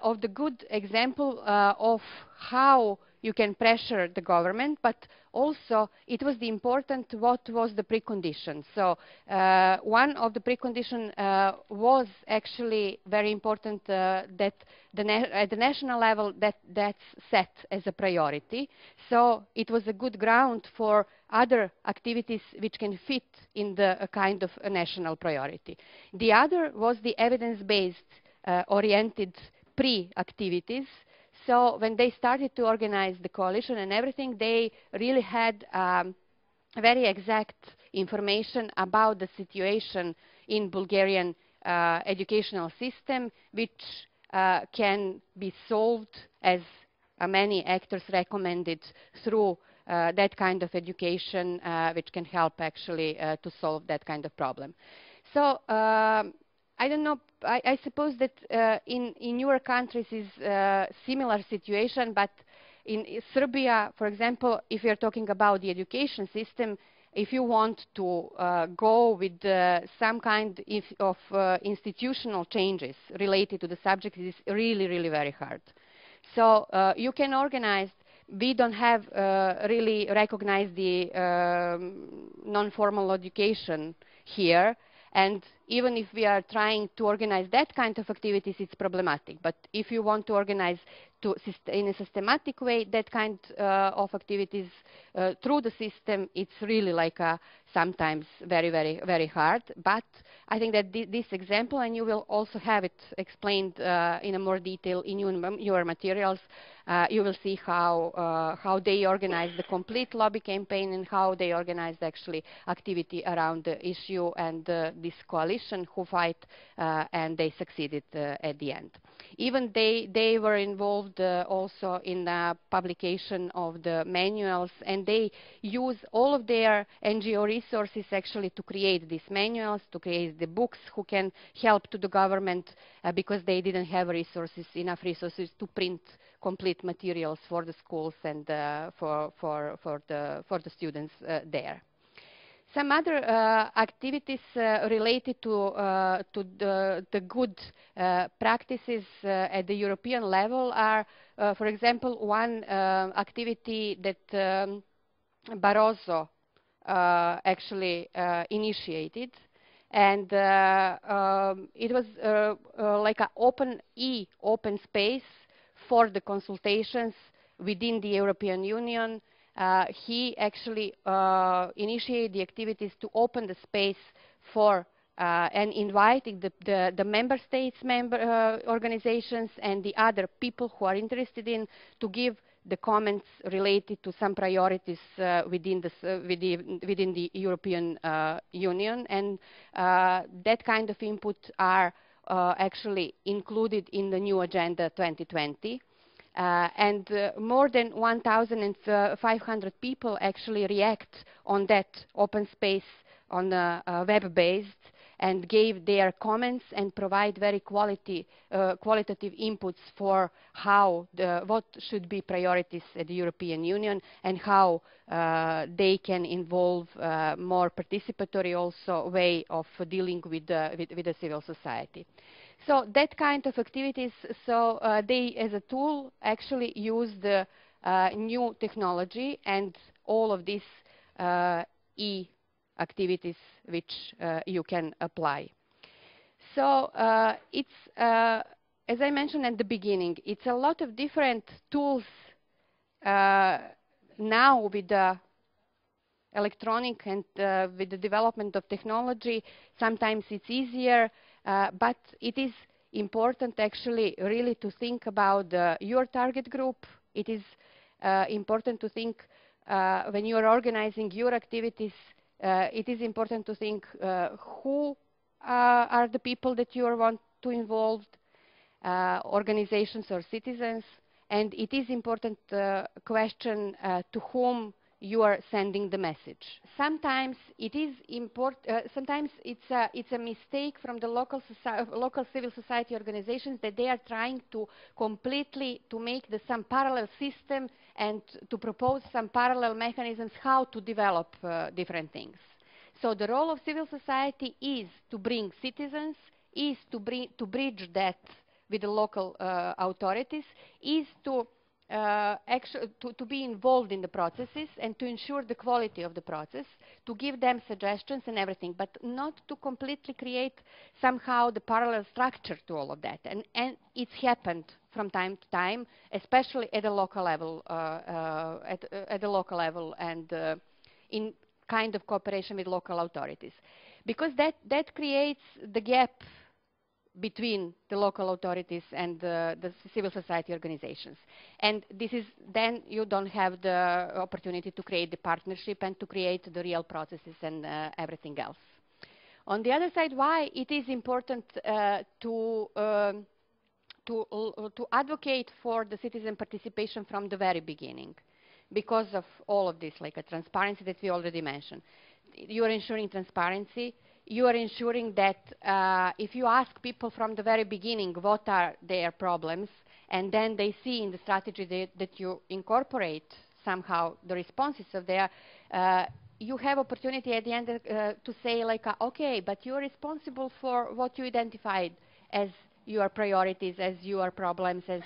of the good example of how you can pressure the government, but also it was the important what was the precondition. So one of the precondition was actually very important that at the national level that's set as a priority. So it was a good ground for other activities which can fit in the kind of a national priority. The other was the evidence-based oriented pre-activities. So when they started to organize the coalition and everything, they really had very exact information about the situation in Bulgarian educational system, which can be solved as many actors recommended through that kind of education, which can help actually to solve that kind of problem. So I don't know, I suppose that in your countries is a similar situation, but in Serbia, for example, if you're talking about the education system, if you want to go with some kind of institutional changes related to the subject, it is really, really very hard. So you can organize. We don't have really recognized the non-formal education here. And even if we are trying to organize that kind of activities, it's problematic. But if you want to organize in a systematic way that kind of activities through the system, it's really like sometimes very, very, very hard. But I think that this example, and you will also have it explained in a more detail in your materials, you will see how they organized the complete lobby campaign and how they organized actually activity around the issue and this coalition who fight and they succeeded at the end. Even they were involved also in the publication of the manuals, and they use all of their NGO resources actually to create these manuals, to create the books who can help to the government because they didn't have enough resources to print complete materials for the schools and for the students there. Some other activities related to the good practices at the European level are, for example, one activity that Barroso actually initiated, and it was like an open space for the consultations within the European Union. He actually initiated the activities to open the space for and inviting the member states, organizations, and the other people who are interested in to give the comments related to some priorities within the European Union, and that kind of input are actually included in the new Agenda 2020. And more than 1,500 people actually react on that open space on web-based and gave their comments and provide very qualitative inputs for what should be priorities at the European Union and how they can involve more participatory also way of dealing with the civil society. So that kind of activities, so they, as a tool, actually use the new technology and all of these e-activities which you can apply. So it's, as I mentioned at the beginning, it's a lot of different tools now with the electronic and with the development of technology. Sometimes it's easier. But it is important actually really to think about your target group. It is important to think when you are organizing your activities, it is important to think who are the people that you want to involve, organizations or citizens, and it is important question to whom you are sending the message. Sometimes it is sometimes it's a mistake from the local civil society organizations that they are trying to completely to make some parallel system and to propose some parallel mechanisms how to develop different things. So the role of civil society is to bring citizens, is to bridge that with the local authorities is to to be involved in the processes and to ensure the quality of the process, to give them suggestions and everything, but not to completely create somehow the parallel structure to all of that. And it's happened from time to time, especially at the local level, at the local level and in kind of cooperation with local authorities. Because that creates the gap between the local authorities and the civil society organizations. And this is, then you don't have the opportunity to create the partnership and to create the real processes and everything else. On the other side, why it is important to advocate for the citizen participation from the very beginning, because of all of this, like a transparency that we already mentioned. You are ensuring transparency. You are ensuring that if you ask people from the very beginning what are their problems, and then they see in the strategy that you incorporate somehow the responses of their, you have opportunity at the end to say like, okay, but you're responsible for what you identified as your priorities, as your problems, as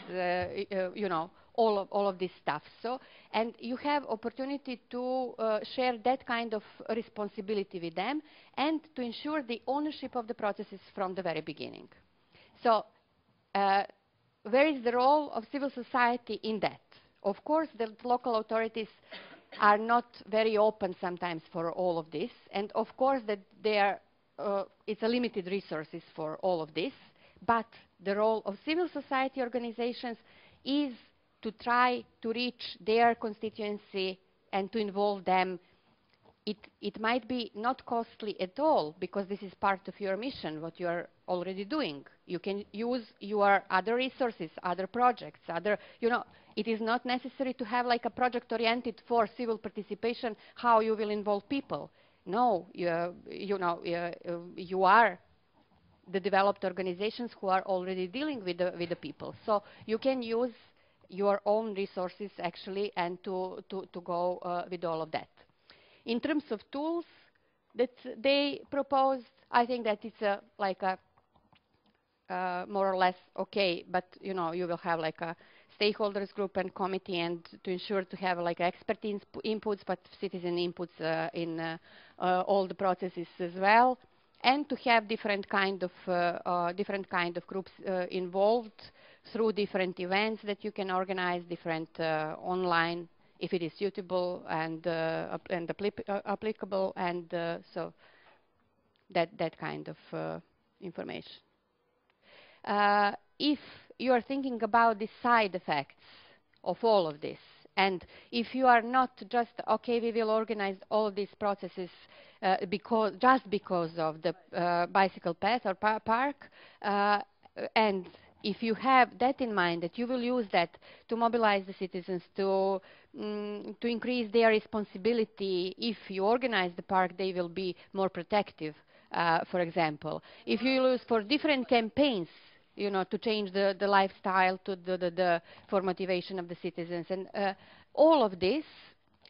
you know, all of this stuff. So, and you have opportunity to share that kind of responsibility with them and to ensure the ownership of the processes from the very beginning. So, where is the role of civil society in that? Of course, the local authorities are not very open sometimes for all of this, and of course that it's a limited resources for all of this, but the role of civil society organizations is to try to reach their constituency and to involve them. It might be not costly at all, because this is part of your mission, what you are already doing. You can use your other resources, other projects, you know, it is not necessary to have like a project oriented for civil participation, how you will involve people. No, you are the developed organizations who are already dealing with the people. So you can use your own resources actually and to go with all of that. In terms of tools that they proposed, I think that it's like a more or less okay, but you know, you will have like a stakeholders group and committee, and to ensure to have like expert inputs, but citizen inputs in all the processes as well, and to have different kind of groups involved through different events that you can organize, different online, if it is suitable and applicable, and so that kind of information. If you are thinking about the side effects of all of this, and if you are not just, okay, we will organize all these processes just because of the bicycle path or park, and if you have that in mind, that you will use that to mobilize the citizens, to increase their responsibility, if you organize the park, they will be more protective, for example. If you use for different campaigns, you know, to change the lifestyle, for motivation of the citizens, and all of this,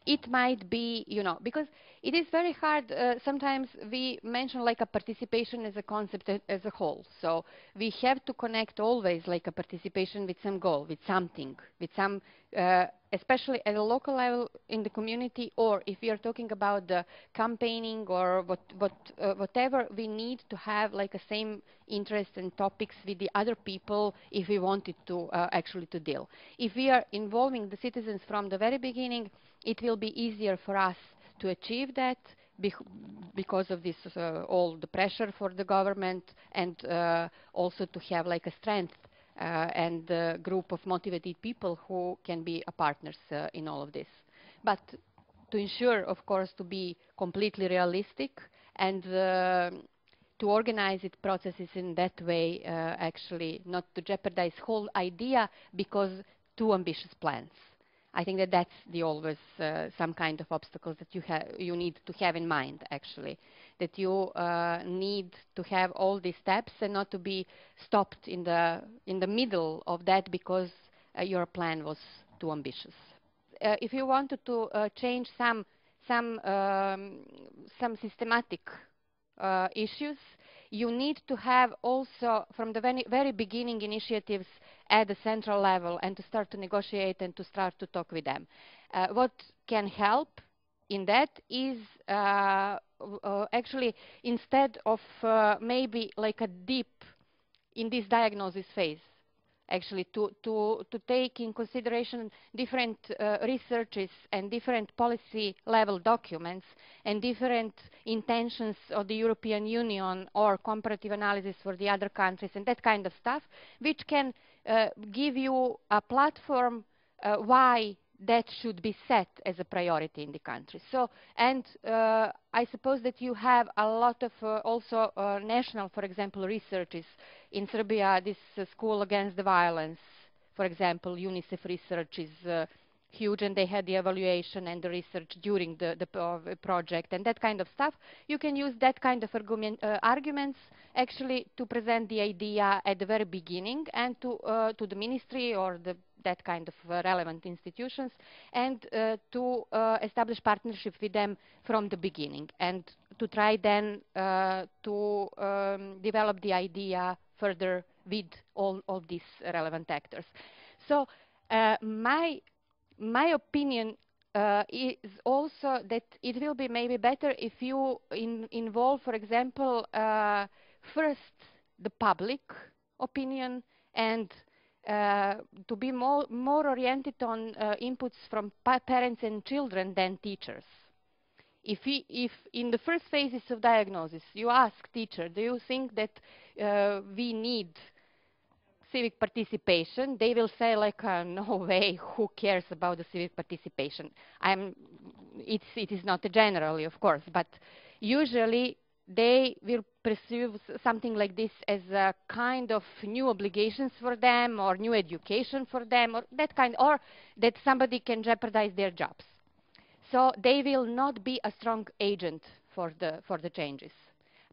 it might be, you know, because it is very hard. Sometimes we mention like a participation as a concept as a whole. So we have to connect always like a participation with some goal, with something, with some, especially at a local level in the community, or if we are talking about the campaigning or whatever, we need to have like a same interest and topics with the other people if we wanted to actually to deal. If we are involving the citizens from the very beginning, it will be easier for us to achieve that because of this all the pressure for the government, and also to have like a strength and a group of motivated people who can be partners in all of this. But to ensure, of course, to be completely realistic and to organize its processes in that way, actually not to jeopardize whole idea because too ambitious plans. I think that that's always some kind of obstacles that you need to have in mind, actually, that you need to have all these steps and not to be stopped in the middle of that because your plan was too ambitious. If you wanted to change some systematic issues, you need to have also from the very beginning initiatives at the central level and to start to negotiate and to start to talk with them. What can help in that is actually instead of maybe like a deep in this diagnosis phase, actually to take in consideration different researches and different policy level documents and different intentions of the European Union or comparative analysis for the other countries and that kind of stuff, which can give you a platform why that should be set as a priority in the country. So, and I suppose that you have a lot of also national, for example, researches. In Serbia, this School Against the Violence, for example, UNICEF research is huge, and they had the evaluation and the research during the project and that kind of stuff. You can use that kind of arguments actually to present the idea at the very beginning and to the ministry or that kind of relevant institutions, and to establish partnership with them from the beginning, and to try then to develop the idea further with all of these relevant actors. So my opinion is also that it will be maybe better if you involve, for example, first the public opinion and to be more oriented on inputs from parents and children than teachers. If in the first phases of diagnosis you ask teacher, do you think that we need civic participation, they will say like, no way, who cares about the civic participation? It is not generally, of course, but usually they will perceive something like this as a kind of new obligations for them or new education for them or that kind, or that somebody can jeopardize their jobs. So they will not be a strong agent for the changes.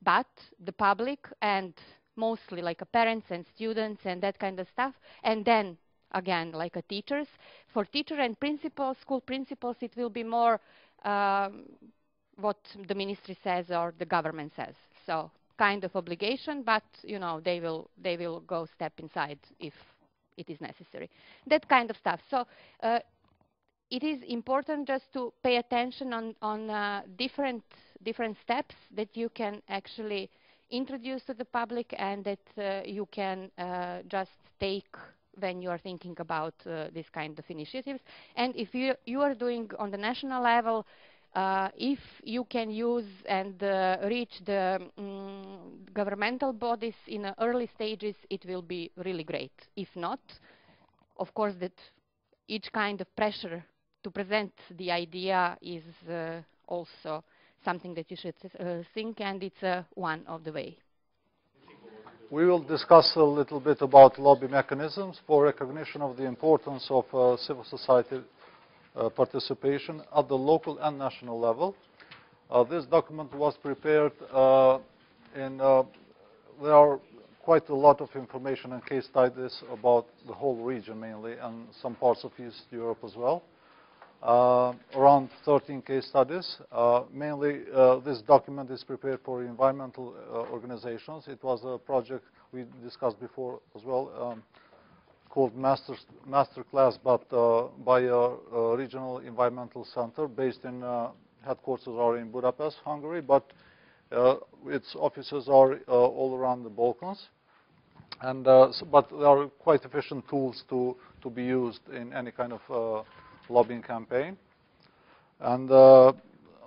But the public and mostly like parents and students and that kind of stuff, and then again like teachers. For teacher and principals, school principals, it will be more what the ministry says or the government says. So kind of obligation, but you know they will go step inside if it is necessary. That kind of stuff. So it is important just to pay attention on different steps that you can actually introduce to the public and that you can just take when you are thinking about this kind of initiatives. And if you are doing on the national level, if you can use and reach the governmental bodies in early stages, it will be really great. If not, of course, that each kind of pressure to present the idea is also something that you should think, and it's one of the way. We will discuss a little bit about lobby mechanisms for recognition of the importance of civil society participation at the local and national level. This document was prepared there are quite a lot of information and case studies about the whole region mainly, and some parts of East Europe as well. Around 13 case studies. Mainly, this document is prepared for environmental organizations. It was a project we discussed before as well, called Masterclass, but by a regional environmental center based in headquarters are in Budapest, Hungary, but its offices are all around the Balkans. And but there are quite efficient tools to be used in any kind of lobbying campaign. And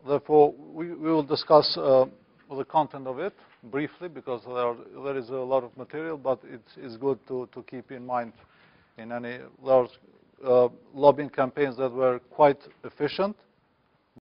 therefore, we will discuss the content of it briefly, because there is a lot of material, but it is good to keep in mind in any large lobbying campaigns that were quite efficient